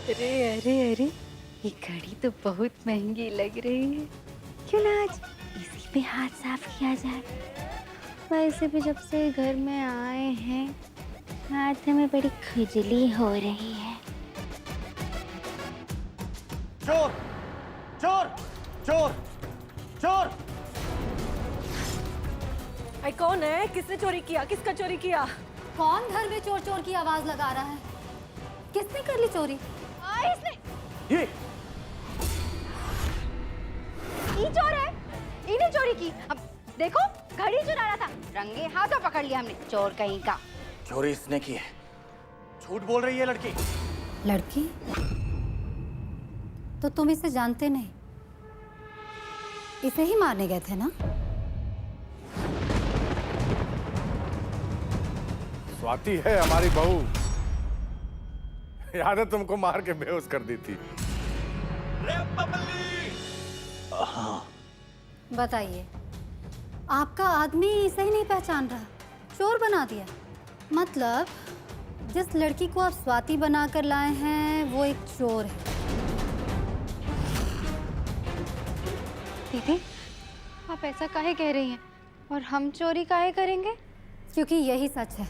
अरे अरे अरे, ये घड़ी तो बहुत महंगी लग रही है। क्यों ना आज इसी पे हाथ साफ किया जाए। वैसे भी जब से घर में आए हैं हाथ में बड़ी खुजली हो रही है। चोर चोर चोर चोर। आई कौन है? किसने चोरी किया? किसका चोरी किया? कौन घर में चोर चोर की आवाज लगा रहा है? किसने कर ली चोरी? इसने ये चोर है, इन्हें चोरी की। अब देखो घड़ी चुरा रहा था, रंगे हाथों पकड़ लिया हमने। चोर कहीं का। चोरी इसने की है। झूठ बोल रही है लड़की। लड़की? तो तुम इसे जानते नहीं, इसे ही मारने गए थे ना? स्वाति है हमारी बहू। याद है तुमको मार के बेहोश कर दी थी। हाँ। बताइए, आपका आदमी इसे ही नहीं पहचान रहा, चोर बना दिया। मतलब जिस लड़की को आप स्वाति बनाकर लाए हैं वो एक चोर है। दीदी आप ऐसा काहे कह रही हैं? और हम चोरी काहे करेंगे? क्योंकि यही सच है।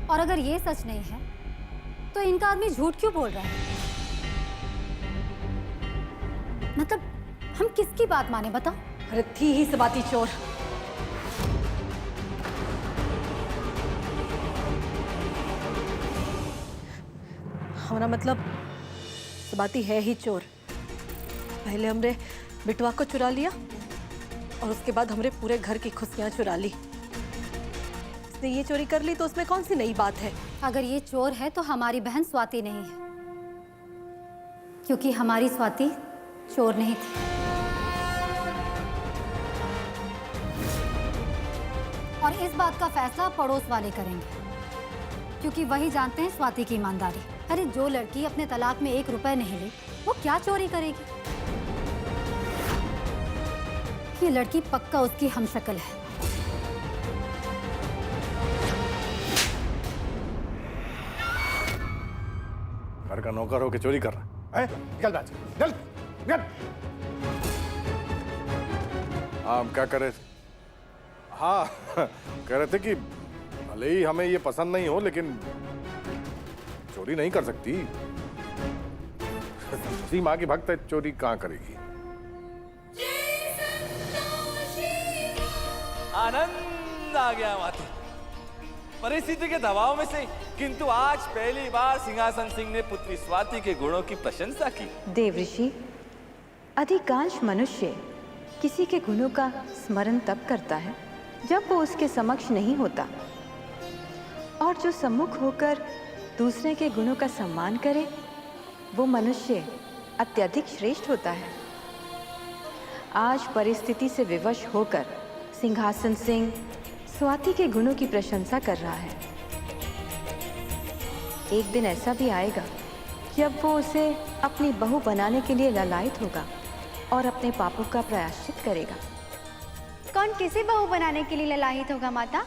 और अगर ये सच नहीं है तो इनका आदमी झूठ क्यों बोल रहा है? मतलब हम किसकी बात माने, बताओ? अरे थी ही सबाती चोर। हमारा मतलब सबाती है ही चोर। पहले हमने बिटवा को चुरा लिया और उसके बाद हमरे पूरे घर की खुशियां चुरा ली। इसने ये चोरी कर ली तो उसमें कौन सी नई बात है? अगर ये चोर है तो हमारी बहन स्वाति नहीं है, क्योंकि हमारी स्वाति चोर नहीं थी। और इस बात का फैसला पड़ोस वाले करेंगे, क्योंकि वही जानते हैं स्वाति की ईमानदारी। अरे जो लड़की अपने तलाक में 1 रुपए नहीं ली वो क्या चोरी करेगी? ये लड़की पक्का उसकी हमशक्ल है। घर का नौकर होके चोरी कर रहा है? निकल बात, चल निकल। हाँ हम क्या कर रहे थे? हाँ कह रहे थे कि भले ही हमें ये पसंद नहीं हो लेकिन चोरी नहीं कर सकती। उसी माँ की भक्त है, चोरी कहाँ करेगी? आनंद आ गया माथे। परिस्थिति के दबाव में से, किंतु आज पहली बार सिंहासन सिंह ने पुत्री स्वाति के गुणों की प्रशंसा की। देवऋषि, अधिकांश मनुष्य किसी के गुणों का स्मरण तब करता है जब वो उसके समक्ष नहीं होता, और जो सम्मुख होकर दूसरे के गुणों का सम्मान करे वो मनुष्य अत्यधिक श्रेष्ठ होता है। आज परिस्थिति से विवश होकर सिंहासन सिंह स्वाति के गुणों की प्रशंसा कर रहा है। एक दिन ऐसा भी आएगा कि अब वो उसे अपनी बहू बनाने के लिए ललायत होगा और अपने पापों का प्रायश्चित करेगा। कौन किसे बहू बनाने के लिए ललायत होगा माता?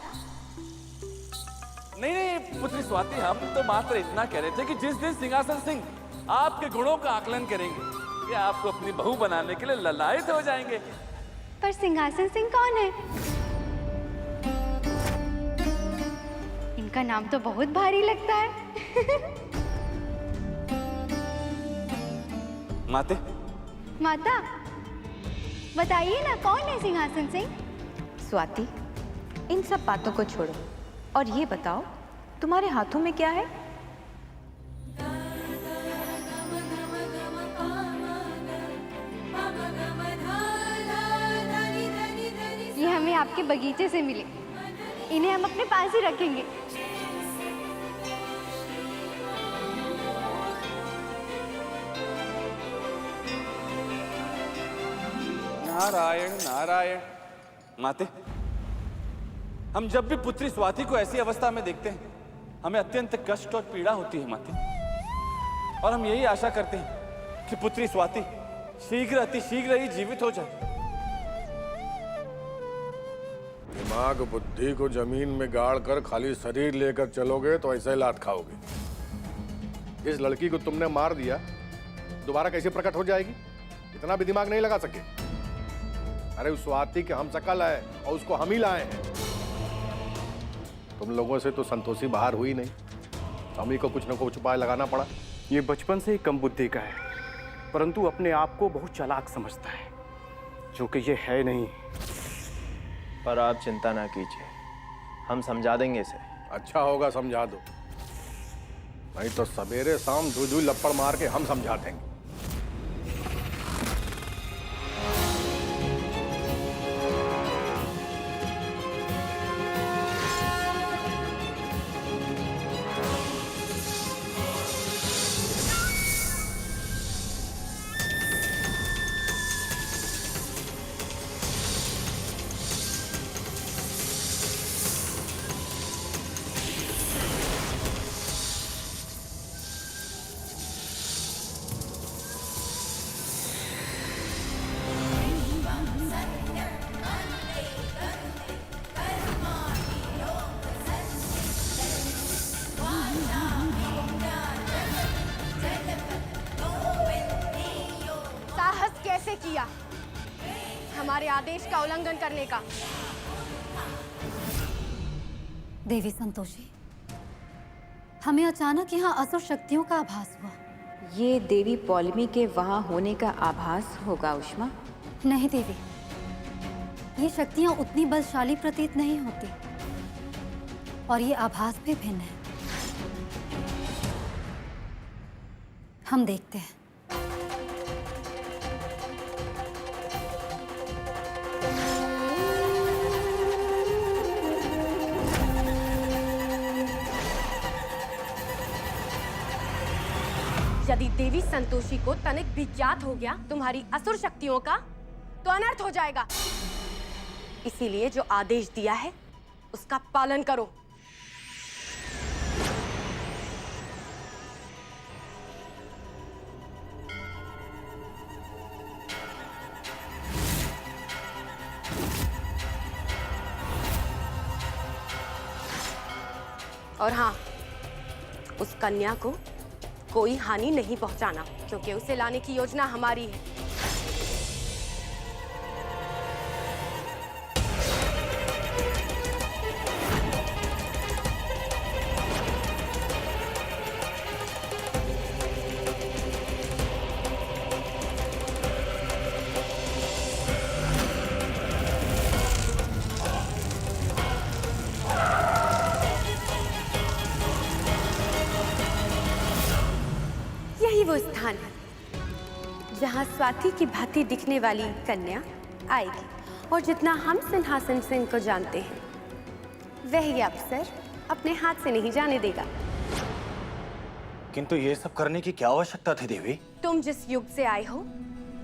नहीं नहीं पुत्री स्वाति, हम तो मात्र इतना कह रहे थे कि जिस दिन सिंहासन सिंह आपके गुणों का आकलन करेंगे, ये आपको अपनी बहू बनाने के लिए ललायत हो जाएंगे। पर सिंहासन सिंह कौन है? इनका नाम तो बहुत भारी लगता है। माते, माता बताइए ना, कौन है सिंहासन सिंह? स्वाति, इन सब बातों को छोड़ो और ये बताओ तुम्हारे हाथों में क्या है? ये हमें आपके बगीचे से मिले, इन्हें हम अपने पास ही रखेंगे। नारायण नारायण। माते, हम जब भी पुत्री स्वाति को ऐसी अवस्था में देखते हैं हमें अत्यंत कष्ट और पीड़ा होती है माते, और हम यही आशा करते हैं कि पुत्री स्वाति शीघ्र अतिशीघ्र ही जीवित हो जाए। दिमाग बुद्धि को जमीन में गाड़ कर खाली शरीर लेकर चलोगे तो ऐसे ही लात खाओगे। जिस लड़की को तुमने मार दिया दोबारा कैसे प्रकट हो जाएगी? इतना भी दिमाग नहीं लगा सके? अरे उस स्वाति के हम शकल है और उसको हम ही लाए हैं। तुम लोगों से तो संतोषी बाहर हुई नहीं, हम ही को कुछ न कुछ उपाय लगाना पड़ा। ये बचपन से ही कम बुद्धि का है, परंतु अपने आप को बहुत चालाक समझता है, जो कि ये है नहीं। पर आप चिंता ना कीजिए, हम समझा देंगे इसे। अच्छा होगा समझा दो, नहीं तो सवेरे शाम धुई लपड़ मार के हम समझा देंगे। साहस कैसे किया हमारे आदेश का उल्लंघन करने का? देवी संतोषी, हमें अचानक यहाँ असुर शक्तियों का आभास हुआ। ये देवी पौलमी के वहाँ होने का आभास होगा उष्मा। नहीं देवी, ये शक्तियाँ उतनी बलशाली प्रतीत नहीं होती और ये आभास भी भिन्न है। हम देखते हैं। यदि देवी संतोषी को तनिक भी ज्ञात हो गया तुम्हारी असुर शक्तियों का, तो अनर्थ हो जाएगा। इसीलिए जो आदेश दिया है उसका पालन करो। और हाँ, उस कन्या को कोई हानि नहीं पहुंचाना, क्योंकि उसे लाने की योजना हमारी है। यही वो स्थान है जहां स्वाति की भांति दिखने वाली कन्या आएगी, और जितना हम सिंहासन सिंह को जानते हैं वह ये अवसर अपने हाथ से नहीं जाने देगा। किंतु ये सब करने की क्या आवश्यकता थी देवी? तुम जिस युग से आए हो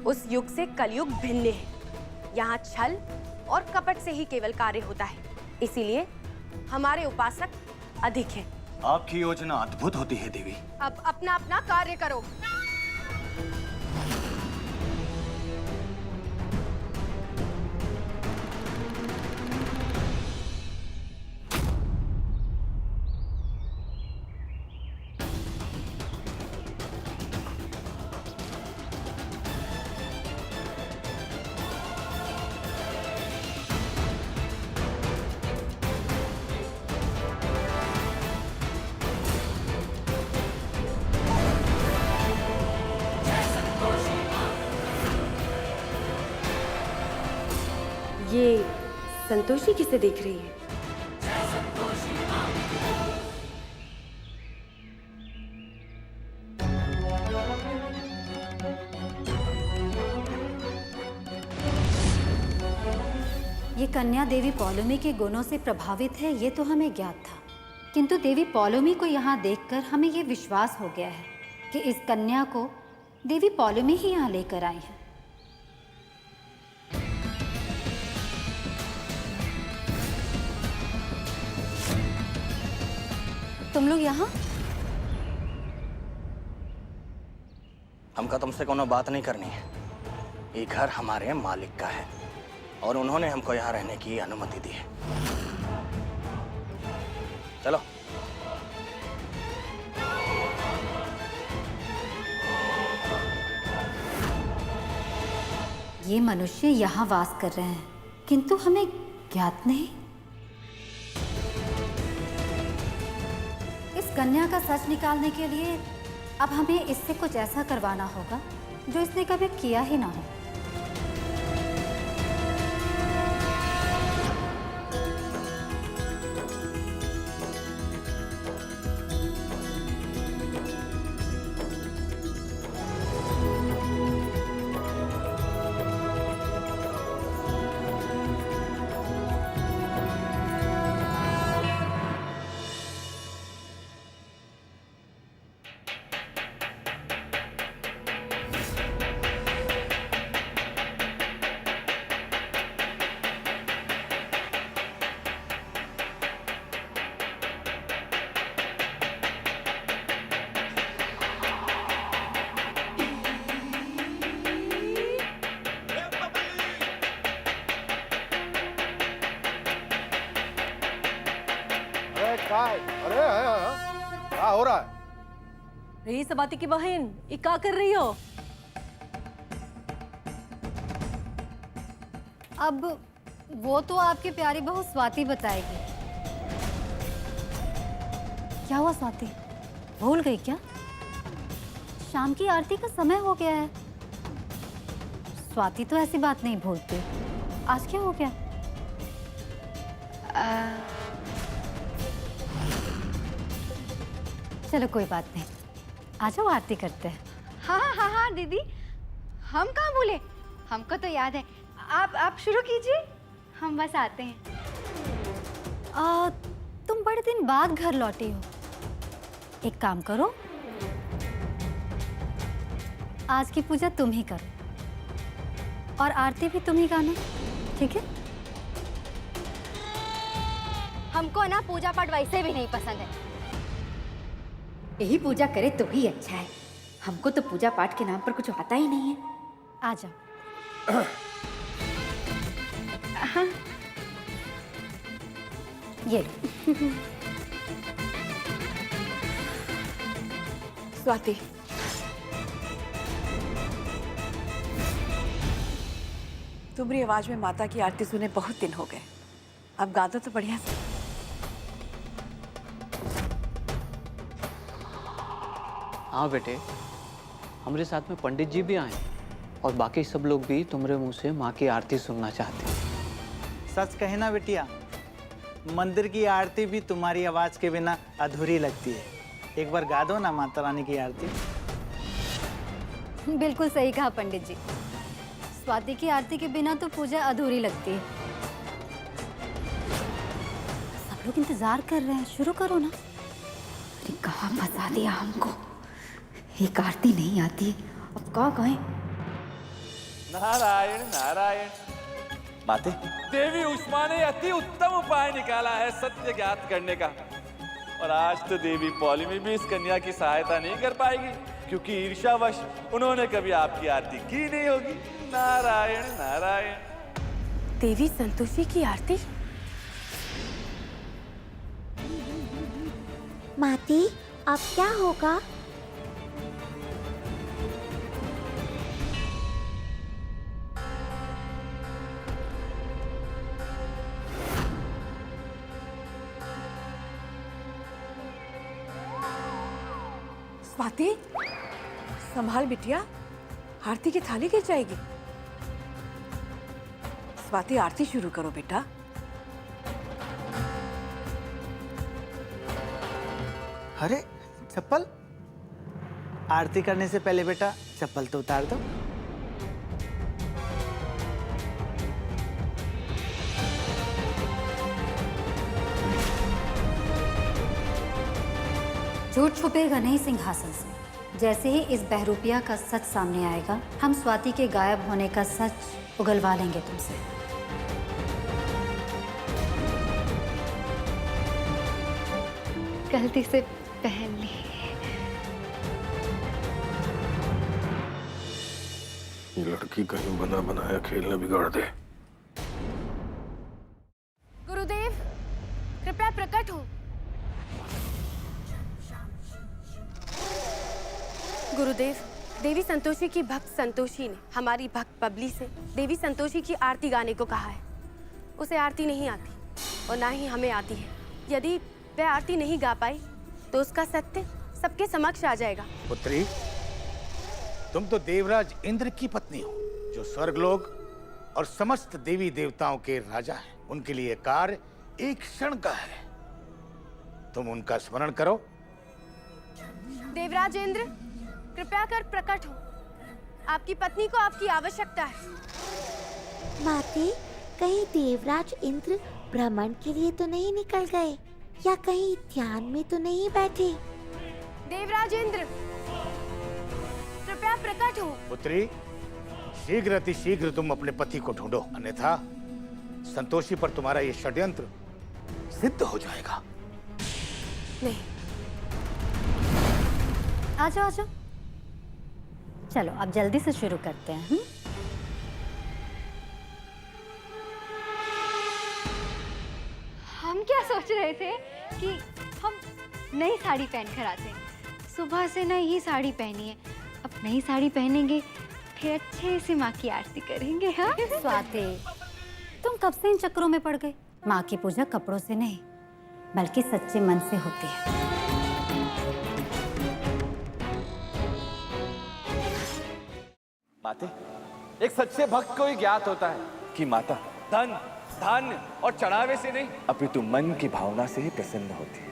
उस युग से कलयुग भिन्न है। यहाँ छल और कपट से ही केवल कार्य होता है, इसीलिए हमारे उपासक अधिक हैं। आपकी योजना अद्भुत होती है देवी। अब अपना अपना कार्य करो। ये संतोषी किसे देख रही है? ये कन्या देवी पौलमी के गुणों से प्रभावित है, ये तो हमें ज्ञात था, किंतु देवी पौलमी को यहाँ देखकर हमें ये विश्वास हो गया है कि इस कन्या को देवी पौलमी ही यहाँ लेकर आई है। तुम लोग यहाँ? हमका तुमसे कोनो बात नहीं करनी है। ये घर हमारे मालिक का है और उन्होंने हमको यहाँ रहने की अनुमति दी है। चलो। ये मनुष्य यहाँ वास कर रहे हैं, किंतु हमें ज्ञात नहीं। इस कन्या का सच निकालने के लिए अब हमें इससे कुछ ऐसा करवाना होगा जो इसने कभी किया ही ना हो। क्या हो रहा है? रही सबाती की बहन, ये क्या कर रही हो? अब वो तो आपकी प्यारी बहू स्वाति बताएगी। क्या हुआ स्वाति, भूल गई क्या? शाम की आरती का समय हो गया है। स्वाति तो ऐसी बात नहीं भूलती। आज क्या हो गया? चलो कोई बात नहीं, आ जाओ आरती करते हैं। हाँ दीदी, हम कहाँ भूले, हमको तो याद है। आप शुरू कीजिए, हम बस आते हैं। तुम बड़े दिन बाद घर लौटी हो, एक काम करो, आज की पूजा तुम ही करो और आरती भी तुम ही गाना, ठीक है? हमको ना पूजा पाठ वैसे भी नहीं पसंद है, यही पूजा करे तो ही अच्छा है। हमको तो पूजा पाठ के नाम पर कुछ आता ही नहीं है। आ जाओ। हाँ। ये स्वाति, तुम्हारी आवाज में माता की आरती सुने बहुत दिन हो गए। अब गा दो तो बढ़िया से। हाँ बेटे, हमारे साथ में पंडित जी भी आए और बाकी सब लोग भी तुम्हारे मुंह से माँ की आरती सुनना चाहते हैं। सच कहे ना बिटिया, मंदिर की आरती भी तुम्हारी आवाज के बिना अधूरी लगती है। एक बार गा दो ना माता रानी की आरती। बिल्कुल सही कहा पंडित जी, स्वाति की आरती के बिना तो पूजा अधूरी लगती है। सब लोग इंतजार कर रहे हैं, शुरू करो ना। अरे कहाँ फंसा दिया हमको, एक आरती नहीं आती, अब क्या कहें? नारायण नारायण। माते, देवी उष्मा ने अति उत्तम उपाय निकाला है सत्य ज्ञात करने का, और आज तो देवी पौलिमी भी इस कन्या की सहायता नहीं कर पाएगी, क्योंकि ईर्ष्यावश उन्होंने कभी आपकी आरती की नहीं होगी। नारायण नारायण। देवी संतोषी की आरती? माती, अब क्या होगा? स्वाति, संभाल बिटिया, आरती की थाली गिर जाएगी। स्वाति, आरती शुरू करो बेटा। अरे चप्पल, आरती करने से पहले बेटा चप्पल तो उतार दो। झूठ छुपेगा नहीं सिंहासन से। जैसे ही इस बहरूपिया का सच सामने आएगा, हम स्वाति के गायब होने का सच उगलवा लेंगे तुमसे। गलती से पहन ली। ये लड़की कहीं बना बनाया खेल न बिगाड़ दे। गुरुदेव, कृपया प्रकट हो। गुरुदेव, देवी संतोषी की भक्त संतोषी ने हमारी भक्त बबली से देवी संतोषी की आरती गाने को कहा है। उसे आरती नहीं आती और ना ही हमें आती है। यदि वह आरती नहीं गा पाई तो उसका सत्य सबके समक्ष आ जाएगा। पुत्री, तुम तो देवराज इंद्र की पत्नी हो, जो स्वर्गलोक और समस्त देवी देवताओं के राजा हैं। उनके लिए कार्य एक क्षण का है। तुम उनका स्मरण करो। देवराज इंद्र, कृपया कर प्रकट हो। आपकी पत्नी को आपकी आवश्यकता है। माते, कहीं देवराज इंद्र भ्रमण के लिए तो नहीं निकल गए या कहीं ध्यान में तो नहीं बैठे? देवराज इंद्र, कृपया प्रकट हो। पुत्री, शीघ्र अतिशीघ्र तुम अपने पति को ढूंढो, अन्यथा संतोषी पर तुम्हारा ये षड्यंत्र सिद्ध हो जाएगा। नहीं। आ जाओ आ जाओ। चलो अब जल्दी से शुरू करते हैं। हम क्या सोच रहे थे कि हम नई साड़ी पहन कर आते हैं। सुबह से नई साड़ी पहनी है, अब नई साड़ी पहनेंगे, फिर अच्छे से माँ की आरती करेंगे। हाँ स्वाति, तुम कब से इन चक्रों में पड़ गए? माँ की पूजा कपड़ों से नहीं बल्कि सच्चे मन से होती है। माते, एक सच्चे भक्त को ही ज्ञात होता है कि माता धन, धान्य और चढ़ावे से नहीं अपितु मन की भावना से ही प्रसन्न होती है।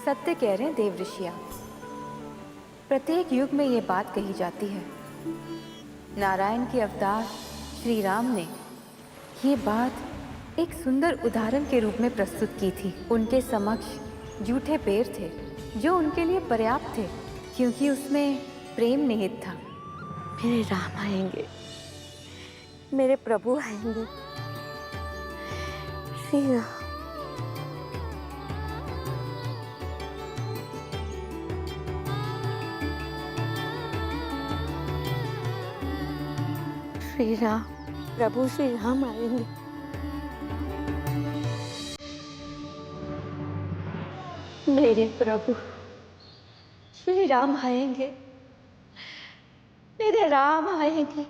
सत्य कह रहे हैं देव ऋषिया। प्रत्येक युग में ये बात कही जाती है। नारायण के अवतार श्री राम ने ये बात एक सुंदर उदाहरण के रूप में प्रस्तुत की थी। उनके समक्ष जूठे पेड़ थे जो उनके लिए पर्याप्त थे, क्योंकि उसमें प्रेम निहित था। मेरे राम आएंगे, मेरे प्रभु आएंगे, श्री राम। श्री राम, प्रभु श्री राम आएंगे। मेरे प्रभु श्री राम आएंगे, मेरे राम आएंगे।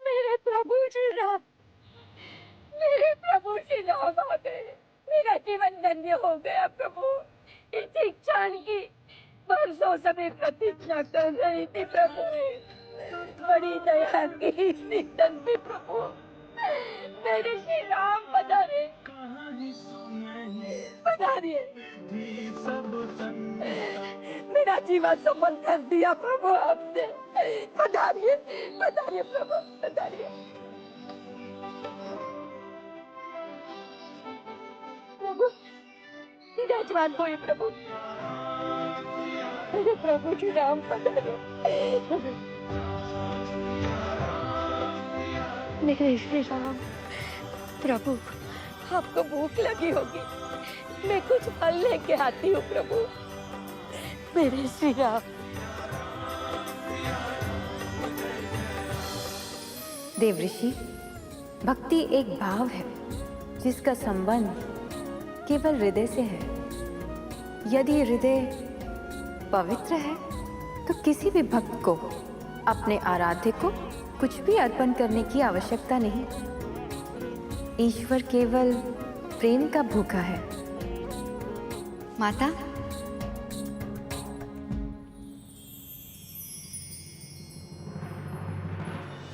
मेरे प्रभु श्री राम आ गए। मेरा जीवन धन्य हो गया प्रभु। इसी क्षण की बरसों से मैं प्रतीक्षा कर रही थी प्रभु। बड़ी दया की निधन में प्रभु। मेरे श्री राम पधारे, पधारिए। मेरा जीवन सफल कर दिया प्रभु आपने। पधारिए, पधारिए प्रभु, पधारिए। प्रभु विराजमान हुए प्रभु। मेरे प्रभु श्री राम पधारे। मेरे श्री राम। प्रभु आपको भूख लगी होगी, मैं कुछ फल लेके आती हूँ प्रभु। मेरे श्री राम। देवऋषि, भक्ति एक भाव है जिसका संबंध केवल हृदय से है। यदि हृदय पवित्र है तो किसी भी भक्त को अपने आराध्य को कुछ भी अर्पण करने की आवश्यकता नहीं। ईश्वर केवल प्रेम का भूखा है। माता,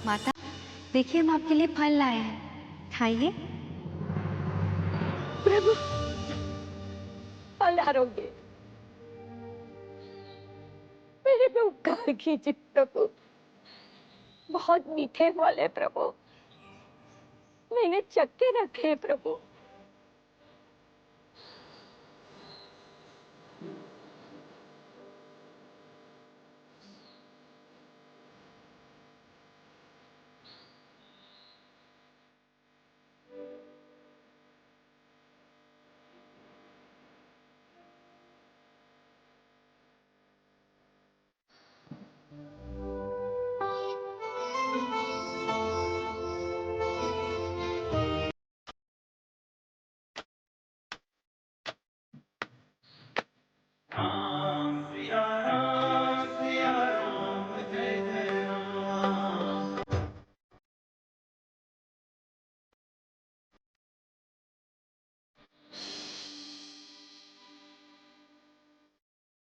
माता देखिए, हम आपके लिए फल लाए हैं, खाइए। प्रभु फल आरोग्य मेरे पे उपकार कीजिए प्रभु। बहुत मीठे फल है प्रभु, मैंने चक्के रखे हैं प्रभु।